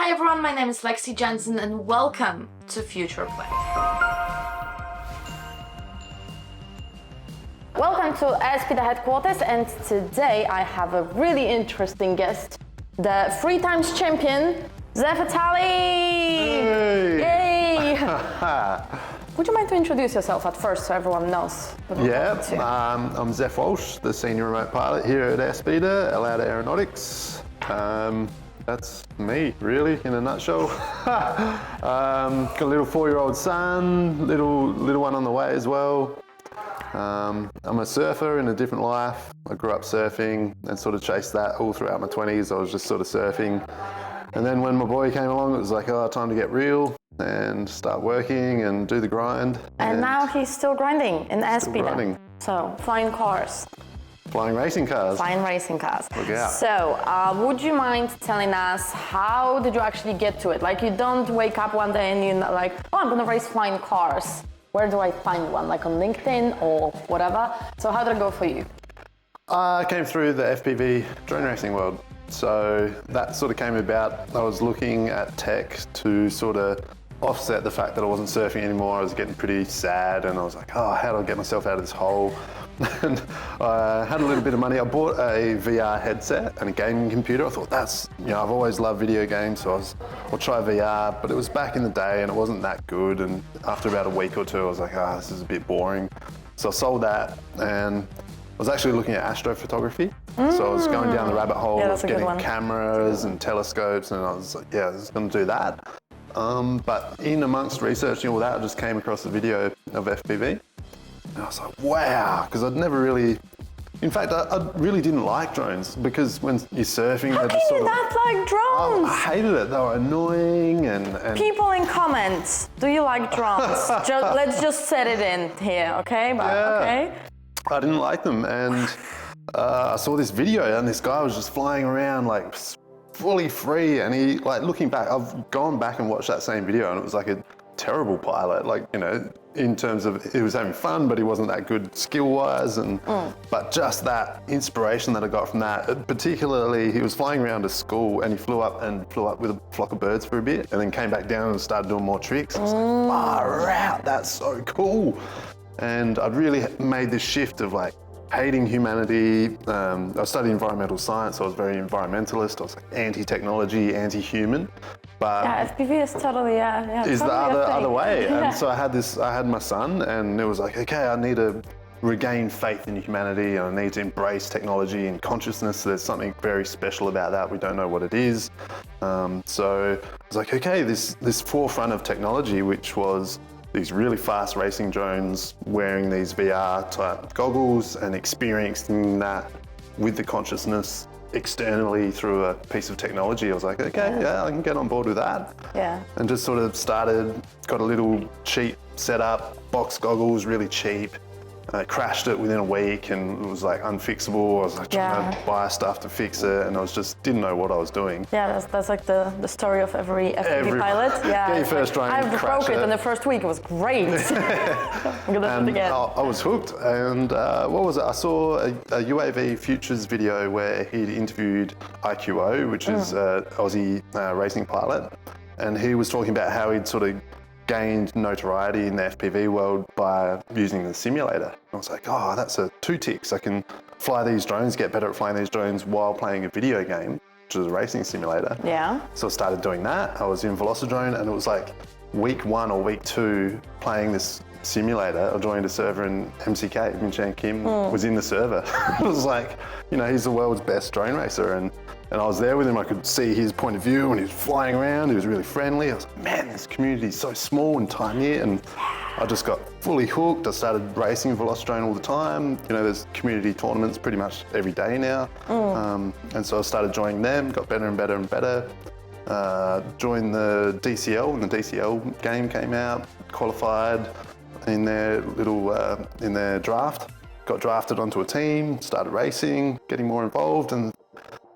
Hi everyone, my name is Lexi Jensen and welcome to FuturePlay. Welcome to ASP headquarters, and today I have a really interesting guest, the 3-times champion, Zephatali! Hey. Yay! Would you mind to introduce yourself at first so everyone knows? I'm Zeph Walsh, the senior remote pilot here at ASP, Allowed Aeronautics. That's me, really, in a nutshell. Got a little 4-year-old son, little one on the way as well. I'm a surfer in a different life. I grew up surfing and sort of chased that all throughout my 20s. I was just sort of surfing. And then when my boy came along, it was like, oh, time to get real and start working and do the grind. And now he's still grinding in ASP. So, flying cars. Flying racing cars. Flying racing cars. Look out. So, would you mind telling us how did you actually get to it? Like, you don't wake up one day and you're like, oh, I'm gonna race flying cars. Where do I find one? Like on LinkedIn or whatever? So how did it go for you? I came through the FPV Drone Racing world. So that sort of came about. I was looking at tech to sort of offset the fact that I wasn't surfing anymore. I was getting pretty sad and I was like, oh, how do I get myself out of this hole? And I had a little bit of money. I bought a VR headset and a gaming computer. I thought I've always loved video games, so I'll try VR, but it was back in the day and it wasn't that good. And after about a week or two, I was like, this is a bit boring. So I sold that and I was actually looking at astrophotography. So I was going down the rabbit hole of getting cameras and telescopes, and I was like, I was gonna do that. But in amongst researching all that, I just came across a video of FPV. And I was like, wow, because I'd never really, in fact, I really didn't like drones because when you're surfing, how can you not like drones? I hated it. They were annoying and people in comments, do you like drones? Let's just set it in here, okay? Okay. I didn't like them, and I saw this video, and this guy was just flying around like fully free, and he, like, looking back, I've gone back and watched that same video, and it was like a terrible pilot, like, in terms of he was having fun, but he wasn't that good skill-wise, and but just that inspiration that I got from that, particularly he was flying around to school and he flew up with a flock of birds for a bit, and then came back down and started doing more tricks. I was like, far out, that's so cool. And I'd really made this shift of like hating humanity. I studied environmental science, so I was very environmentalist. I was like anti-technology, anti-human. But FPV is totally, is totally the other way. And so I had my son, and it was like, okay, I need to regain faith in humanity, and I need to embrace technology and consciousness. There's something very special about that. We don't know what it is. So I was like, okay, this forefront of technology, which was these really fast racing drones wearing these VR type goggles and experiencing that with the consciousness externally through a piece of technology. I was like, okay, I can get on board with that. Yeah. And just sort of got a little cheap setup, box goggles, really cheap. I crashed it within a week and it was like unfixable. I was like trying to buy stuff to fix it, and I didn't know what I was doing. Yeah, that's like the story of every FPV pilot. Yeah, get your first drone, I broke it in the first week. It was great. I'm gonna do it again. I was hooked. And what was it? I saw a UAV Futures video where he'd interviewed IQO, which is an Aussie racing pilot, and he was talking about how he'd sort of gained notoriety in the FPV world by using the simulator. I was like, oh, that's 2 ticks. I can fly these drones, get better at flying these drones while playing a video game, which is a racing simulator. Yeah. So I started doing that. I was in Velocidrone, and it was like week 1 or week 2 playing this simulator. I joined a server in MCK, Min Chan Kim was in the server. It was like, he's the world's best drone racer, and I was there with him. I could see his point of view, and he was flying around. He was really friendly. I was like, man, this community is so small and tiny, and I just got fully hooked. I started racing Velocidrone all the time. There's community tournaments pretty much every day now. And so I started joining them, got better and better and better. Joined the DCL, and the DCL game came out, qualified in their draft. Got drafted onto a team, started racing, getting more involved, and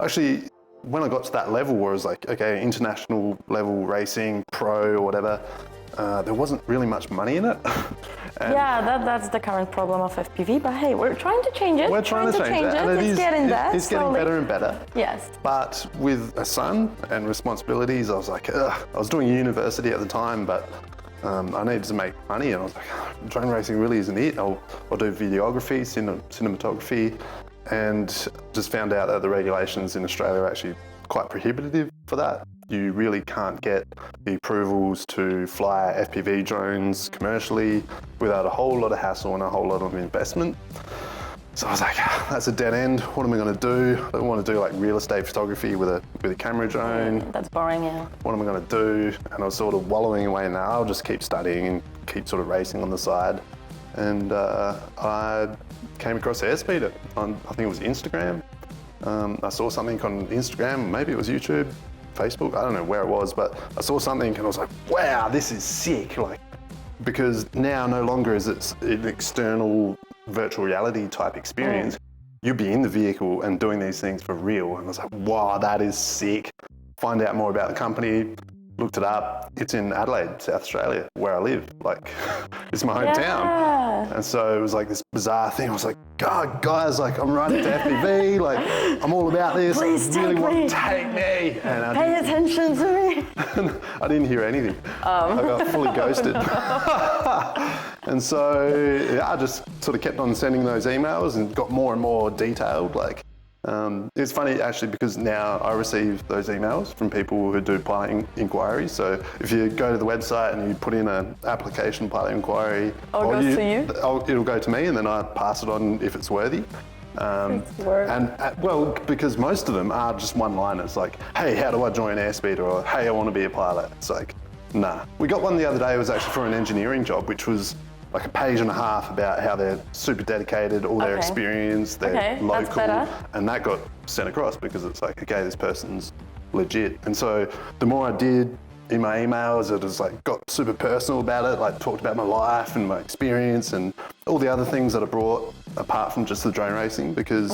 actually, when I got to that level where it was like, okay, international level racing, pro or whatever, there wasn't really much money in it. Yeah, that's the current problem of FPV, but hey, we're trying to change it. We're trying to change it. And It's getting there. It's getting better and better. Yes. But with a son and responsibilities, I was like, ugh. I was doing university at the time, but I needed to make money, and I was like, drone racing really isn't it. I'll do videography, cinematography, and just found out that the regulations in Australia are actually quite prohibitive for that. You really can't get the approvals to fly FPV drones commercially without a whole lot of hassle and a whole lot of investment. So I was like, that's a dead end. What am I going to do? I don't want to do like real estate photography with a camera drone. That's boring, yeah. What am I going to do? And I was sort of wallowing away now. I'll just keep studying and keep sort of racing on the side. And I came across Airspeed on, I think it was Instagram. I saw something on Instagram, maybe it was YouTube, Facebook, I don't know where it was, but I saw something and I was like, wow, this is sick. Like, because now no longer is it an external virtual reality type experience. You'd be in the vehicle and doing these things for real. And I was like, wow, that is sick. Find out more about the company, looked it up. It's in Adelaide, South Australia, where I live. Like, it's my hometown. Yeah. And so it was like this bizarre thing. I was like, God, guys, like I'm right into FPV. Like, I'm all about this. Please I really take want me. to take me. And Pay attention to me. I didn't hear anything. I got fully ghosted. And so yeah, I just sort of kept on sending those emails and got more and more detailed. Like, it's funny actually because now I receive those emails from people who do pilot inquiries. So if you go to the website and you put in an application pilot inquiry, goes to you? It'll go to me, and then I pass it on if it's worthy. Well, because most of them are just one-liners, like, hey, how do I join Airspeed? Or, hey, I want to be a pilot. It's like, nah. We got one the other day, it was actually for an engineering job, which was like a page and a half about how they're super dedicated, all their experience, they're local, and that got sent across because it's like, okay, this person's legit. And so the more I did in my emails, it was like got super personal about it, like talked about my life and my experience and all the other things that I brought apart from just the drone racing, because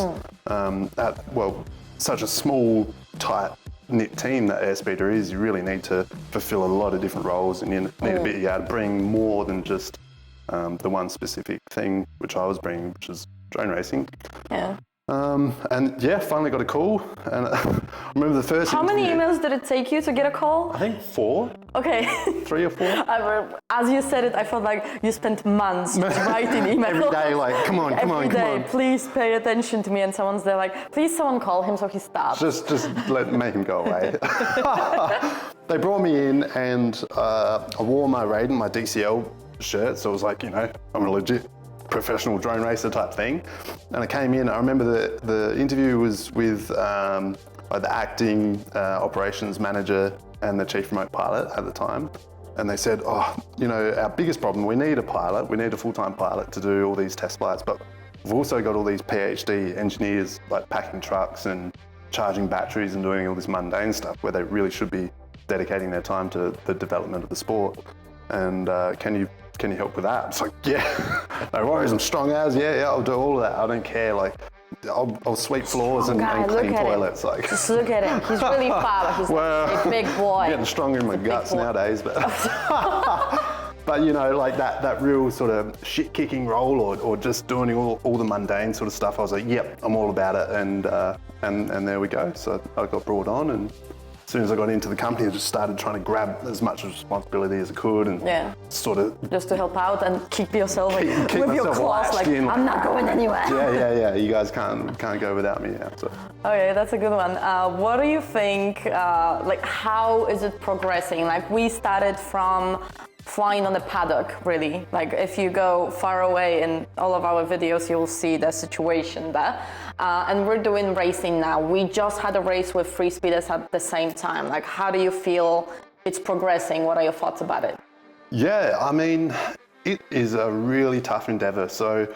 such a small, tight knit team that Airspeeder is, you really need to fulfill a lot of different roles, and you need to be able to bring more than just the one specific thing which I was bringing, which is drone racing. Yeah. And yeah, finally got a call. And I remember the first How many emails did it take you to get a call? I think 4. Okay. 3 or 4. As you said it, I felt like you spent months writing emails. Every day, like, come on, Every day, please pay attention to me. And someone's there like, please someone call him so he stops. Just make him go away. They brought me in and I wore my Raiden, my DCL shirt. So it was like, you know, I'm a legit professional drone racer type thing. And I came in, I remember the interview was with the acting operations manager and the chief remote pilot at the time. And they said, oh, you know, our biggest problem, we need a pilot, we need a full-time pilot to do all these test flights, but we've also got all these PhD engineers like packing trucks and charging batteries and doing all this mundane stuff where they really should be dedicating their time to the development of the sport. And can you help with that? It's like, yeah, no worries, I'm strong as, yeah, I'll do all of that. I don't care, like, I'll sweep floors and clean toilets. Like, just look at him, he's really fat, he's a big boy. I'm getting stronger in my guts nowadays, but but you know, like that real sort of shit-kicking role or just doing all the mundane sort of stuff, I was like, yep, I'm all about it, and there we go. So I got brought on, and as soon as I got into the company, I just started trying to grab as much responsibility as I could, and sort of just to help out and keep yourself like, with your claws, like, in, I'm not going anywhere. Yeah. You guys can't go without me now. So. Okay, that's a good one. What do you think? Like, how is it progressing? Like, we started from flying on the paddock, really. Like, if you go far away in all of our videos, you'll see the situation there. And we're doing racing now. We just had a race with free speeders at the same time. Like, how do you feel it's progressing? What are your thoughts about it? Yeah, I mean, it is a really tough endeavor. So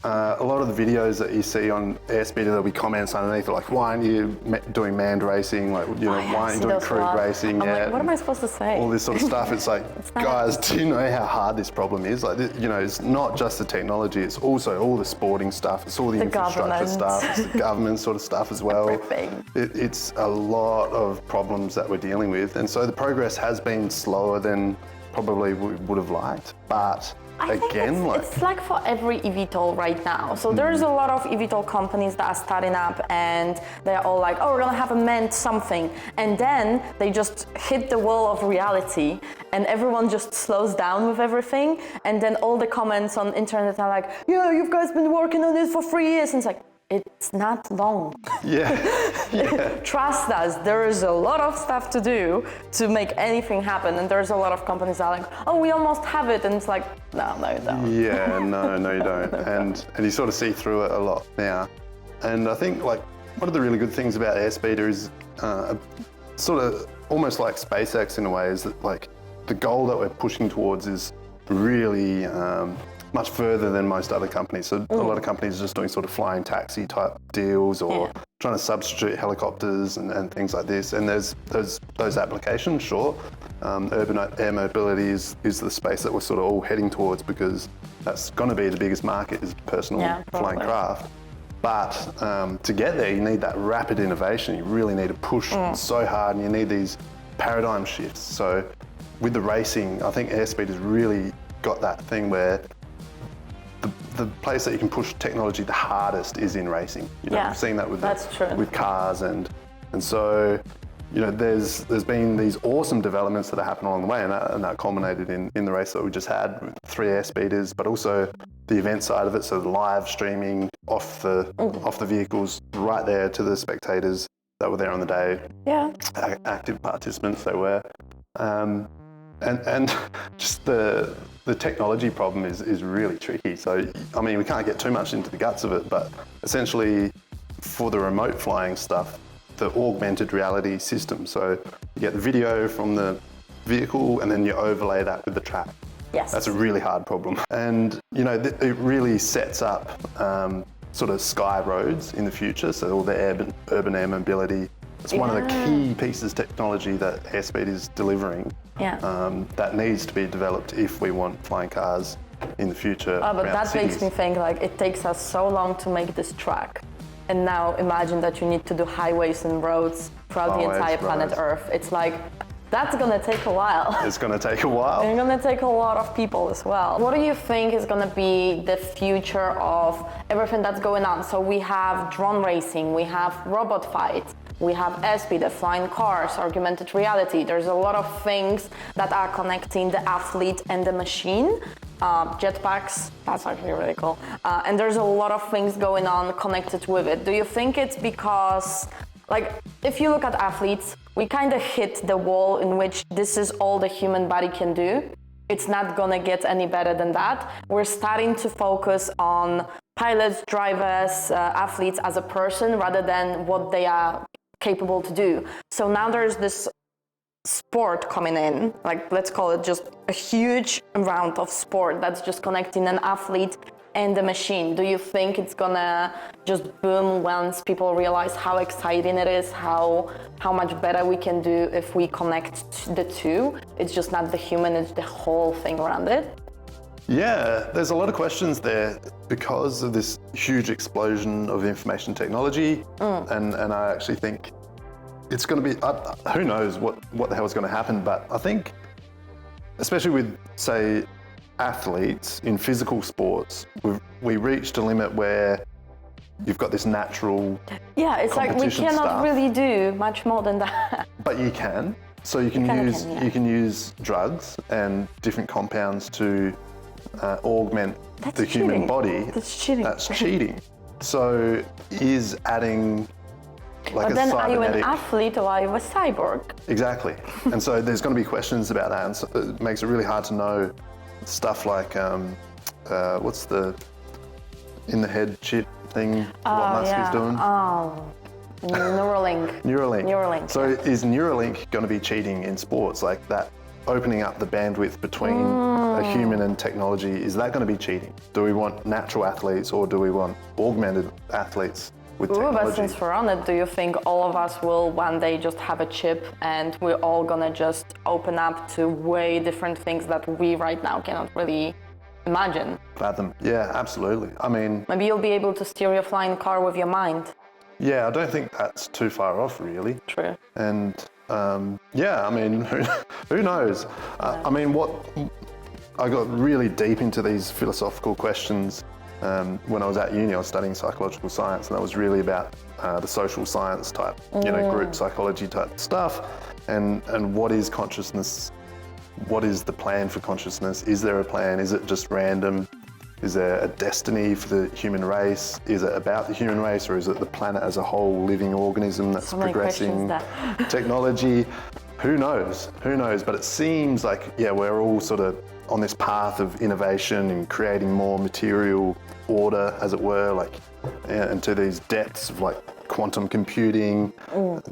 a lot of the videos that you see on Airspeeder, there'll be comments underneath like, why aren't you doing manned racing? Like, you know, why aren't you doing crewed racing? I'm like, what am I supposed to say? All this sort of stuff. It's like, guys, do you know how hard this problem is? Like, you know, it's not just the technology, it's also all the sporting stuff, it's all the infrastructure stuff, it's the government sort of stuff as well. Everything. It's a lot of problems that we're dealing with. And so the progress has been slower than probably would have liked. But I think it's like for every eVTOL right now. So there's a lot of eVTOL companies that are starting up and they're all like, oh, we're gonna have a manned something. And then they just hit the wall of reality and everyone just slows down with everything. And then all the comments on internet are like, yeah, you guys been working on this for 3 years. And it's like, it's not long. Yeah. Trust us, there is a lot of stuff to do to make anything happen. And there's a lot of companies that are like, oh, we almost have it. And it's like, no, you don't. Yeah, no, you don't. And you sort of see through it a lot now. And I think like one of the really good things about Airspeeder is sort of almost like SpaceX in a way, is that like the goal that we're pushing towards is really much further than most other companies. So a lot of companies are just doing sort of flying taxi type deals or trying to substitute helicopters and things like this. And there's those applications, sure. Urban air mobility is the space that we're sort of all heading towards, because that's going to be the biggest market, is personal flying craft. But to get there, you need that rapid innovation. You really need to push so hard, and you need these paradigm shifts. So with the racing, I think Airspeed has really got that thing where the place that you can push technology the hardest is in racing. You know, we've seen that with cars, and so you know there's been these awesome developments that have happened along the way, and that culminated in the race that we just had with 3 Airspeeders, but also the event side of it, so the live streaming off the vehicles right there to the spectators that were there on the day. Yeah, active participants they were. And just the technology problem is really tricky. So, I mean, we can't get too much into the guts of it, but essentially for the remote flying stuff, the augmented reality system. So you get the video from the vehicle and then you overlay that with the track. Yes. That's a really hard problem. And, you know, it really sets up sort of sky roads in the future. So all the urban air mobility. It's one of the key pieces of technology that Airspeed is delivering that needs to be developed if we want flying cars in the future. Oh, but that makes me think like it takes us so long to make this track. And now imagine that you need to do highways and roads throughout the entire planet Earth. It's like, that's gonna take a while. It's gonna take a while. And it's gonna take a lot of people as well. What do you think is gonna be the future of everything that's going on? So we have drone racing, we have robot fights, we have Airspeed, the flying cars, augmented reality. There's a lot of things that are connecting the athlete and the machine. Jetpacks, that's actually really cool. And there's a lot of things going on connected with it. Do you think it's because, like, if you look at athletes, we kind of hit the wall in which this is all the human body can do. It's not gonna get any better than that. We're starting to focus on pilots, drivers, athletes as a person rather than what they are capable to do. So now there's this sport coming in, like let's call it just a huge amount of sport that's just connecting an athlete and the machine. Do you think it's gonna just boom once people realize how exciting it is, how much better we can do if we connect the two? It's just not the human, it's the whole thing around it. Yeah, there's a lot of questions there because of this huge explosion of information technology, and I actually think it's going to be, who knows what the hell is going to happen, but I think, especially with, say, athletes in physical sports, we reached a limit where you've got this natural it's like we cannot really do much more than that. But you can. So you can use drugs and different compounds to augment the human body. That's cheating. That's cheating. So is adding like but a then cybernetic... are you an athlete or are you a cyborg? Exactly. And so there's going to be questions about that, and so it makes it really hard to know stuff like what's the in the head chip thing what Musk is doing? Neuralink. Neuralink. So is Neuralink going to be cheating in sports, like that? Opening up the bandwidth between a human and technology, is that going to be cheating? Do we want natural athletes or do we want augmented athletes with technology? But since we're on it, do you think all of us will one day just have a chip and we're all gonna just open up to way different things that we right now cannot really imagine? Fathom. Yeah, absolutely. I mean... Maybe you'll be able to steer your flying car with your mind. Yeah, I don't think that's too far off, really. True. And... I mean, Who knows? I mean, I got really deep into these philosophical questions when I was at uni. I was studying psychological science, and that was really about the social science type, group psychology type stuff. And what is consciousness? What is the plan for consciousness? Is there a plan? Is it just random? Is there a destiny for the human race? Is it about the human race, or is it the planet as a whole, living organism that's progressing technology? Who knows? Who knows? But it seems like, we're all sort of on this path of innovation and creating more material order, as it were, like into these depths of like quantum computing,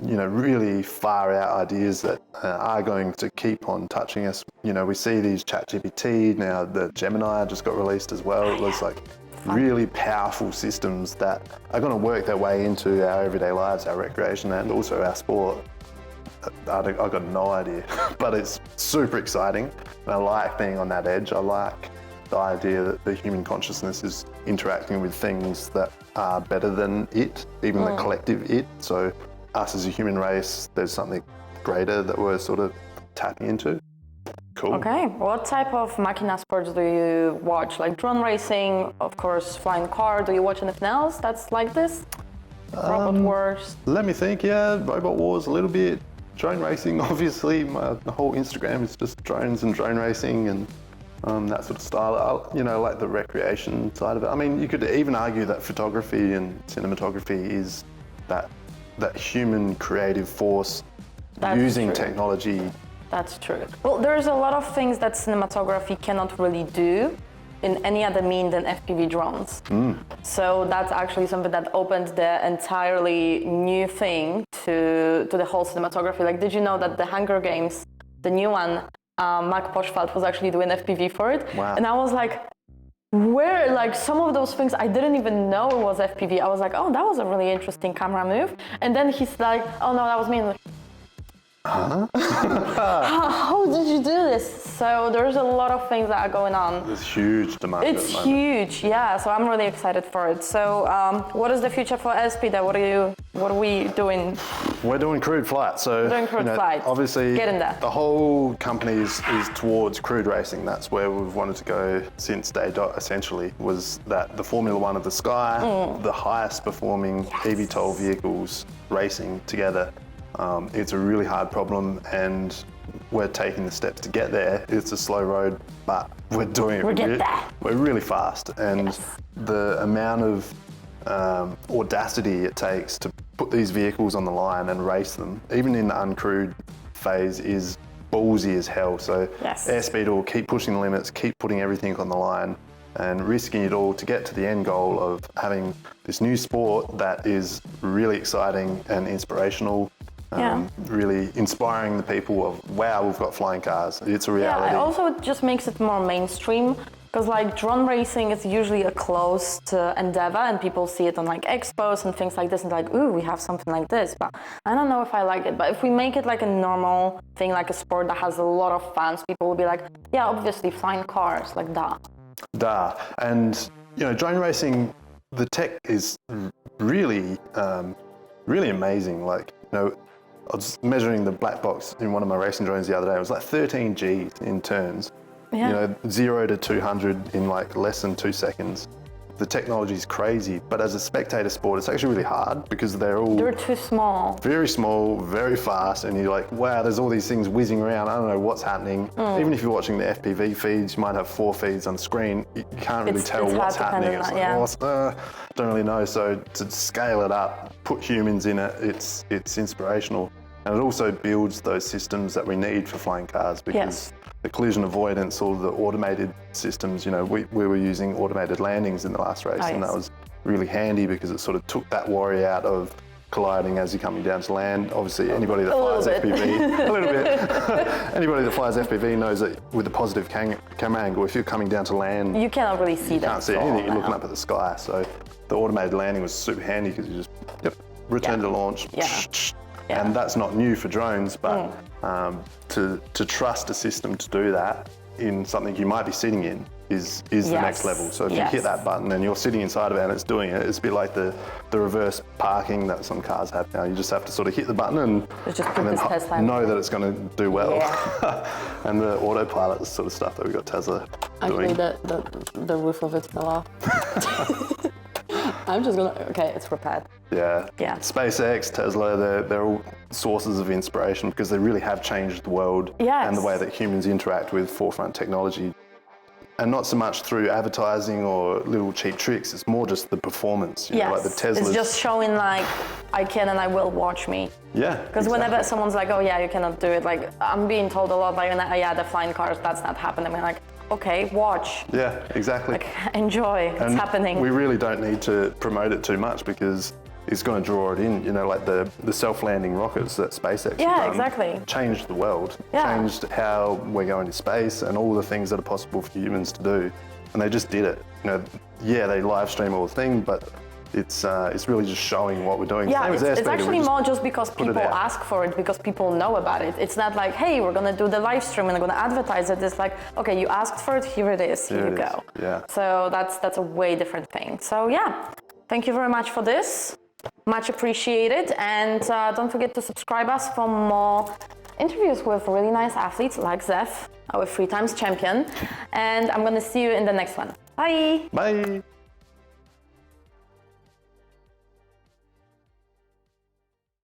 really far out ideas that are going to keep on touching us. We see these ChatGPT, now the Gemini just got released as well. It was like really powerful systems that are going to work their way into our everyday lives, our recreation, and also our sport. I've got no idea, but it's super exciting. And I like being on that edge. I like the idea that the human consciousness is interacting with things that are better than it, even the collective it. So us as a human race, there's something greater that we're sort of tapping into. Cool. Okay, what type of Machina sports do you watch? Like drone racing, of course, flying car. Do you watch anything else that's like this? Robot Wars? Let me think, Robot Wars a little bit. Drone racing, obviously. My whole Instagram is just drones and drone racing and that sort of style. Like the recreation side of it. I mean, you could even argue that photography and cinematography is that human creative force using technology. That's true. Well, there's a lot of things that cinematography cannot really do in any other mean than FPV drones. So that's actually something that opened the entirely new thing to the whole cinematography. Like, did you know that the Hunger Games, the new one, Mark Poschwald was actually doing FPV for it? Wow. And I was like, where, like, some of those things I didn't even know it was FPV. I was like, oh, that was a really interesting camera move. And then he's like, oh no, that was me. Huh? How did you do this? So there's a lot of things that are going on. There's huge demand. It's huge, yeah. So I'm really excited for it. So what is the future for SPD? What are we doing? We're doing crewed flight. So we're doing crewed flight. Obviously, get in there. The whole company is towards crewed racing. That's where we've wanted to go since day dot. Essentially, was that the Formula One of the sky, the highest performing eVTOL vehicles racing together. It's a really hard problem, and we're taking the steps to get there. It's a slow road, but we're doing it. We're really fast, and the amount of audacity it takes to put these vehicles on the line and race them, even in the uncrewed phase, is ballsy as hell. So Airspeed will keep pushing the limits, keep putting everything on the line, and risking it all to get to the end goal of having this new sport that is really exciting and inspirational. Really inspiring the people of, wow, we've got flying cars. It's a reality. Yeah, also it just makes it more mainstream, because like drone racing is usually a closed endeavor, and people see it on like expos and things like this, and like, ooh, we have something like this, but I don't know if I like it. But if we make it like a normal thing, like a sport that has a lot of fans, people will be like, yeah, obviously flying cars, like that. And drone racing, the tech is really, really amazing. Like, I was measuring the black box in one of my racing drones the other day. It was like 13 Gs in turns. 0 to 200 in like less than 2 seconds. The technology is crazy, but as a spectator sport, it's actually really hard because they're too small. Very small, very fast, and you're like, wow, there's all these things whizzing around. I don't know what's happening. Even if you're watching the FPV feeds, you might have 4 feeds on screen. You can't really tell what's happening. It's like, don't really know. So to scale it up, put humans in it, it's inspirational. And it also builds those systems that we need for flying cars, because the collision avoidance, all the automated systems, we were using automated landings in the last race, and that was really handy because it sort of took that worry out of colliding as you're coming down to land. Obviously, anybody that flies FPV, a little bit, anybody that flies FPV knows that with the positive camera angle, if you're coming down to land, you cannot really see that. You can't see anything, you're looking up at the sky. So the automated landing was super handy because you just, return to launch. And that's not new for drones, but to trust a system to do that in something you might be sitting in is the next level. So if you hit that button and you're sitting inside of it and it's doing it, it's a bit like the reverse parking that some cars have now. You just have to sort of hit the button and then know that it's going to do well. And the autopilot sort of stuff that we've got Tesla doing. Actually, the roof of it fell off. I'm just gonna, okay, it's repaired. Yeah. SpaceX, Tesla, they're all sources of inspiration because they really have changed the world and the way that humans interact with forefront technology. And not so much through advertising or little cheap tricks, it's more just the performance, you know, like the Teslas. It's just showing like, I can and I will, watch me. Yeah, because whenever someone's like, oh yeah, you cannot do it, like I'm being told a lot, like, yeah, the flying cars, that's not happening. I'm like, okay, watch. Yeah, exactly. Like, enjoy, it's happening. We really don't need to promote it too much because it's going to draw it in, you know, like the self-landing rockets that SpaceX changed the world, changed how we're going to space and all the things that are possible for humans to do. And they just did it. You know, they live stream all the thing, but it's really just showing what we're doing. Yeah, it's actually more just because people ask for it, because people know about it. It's not like, hey, we're going to do the live stream and we're going to advertise it. It's like, okay, you asked for it, here it is, here you go. Yeah. So that's a way different thing. So yeah, thank you very much for this. Much appreciated. And don't forget to subscribe us for more interviews with really nice athletes like Zeph, our 3-time champion. And I'm going to see you in the next one. Bye. Bye.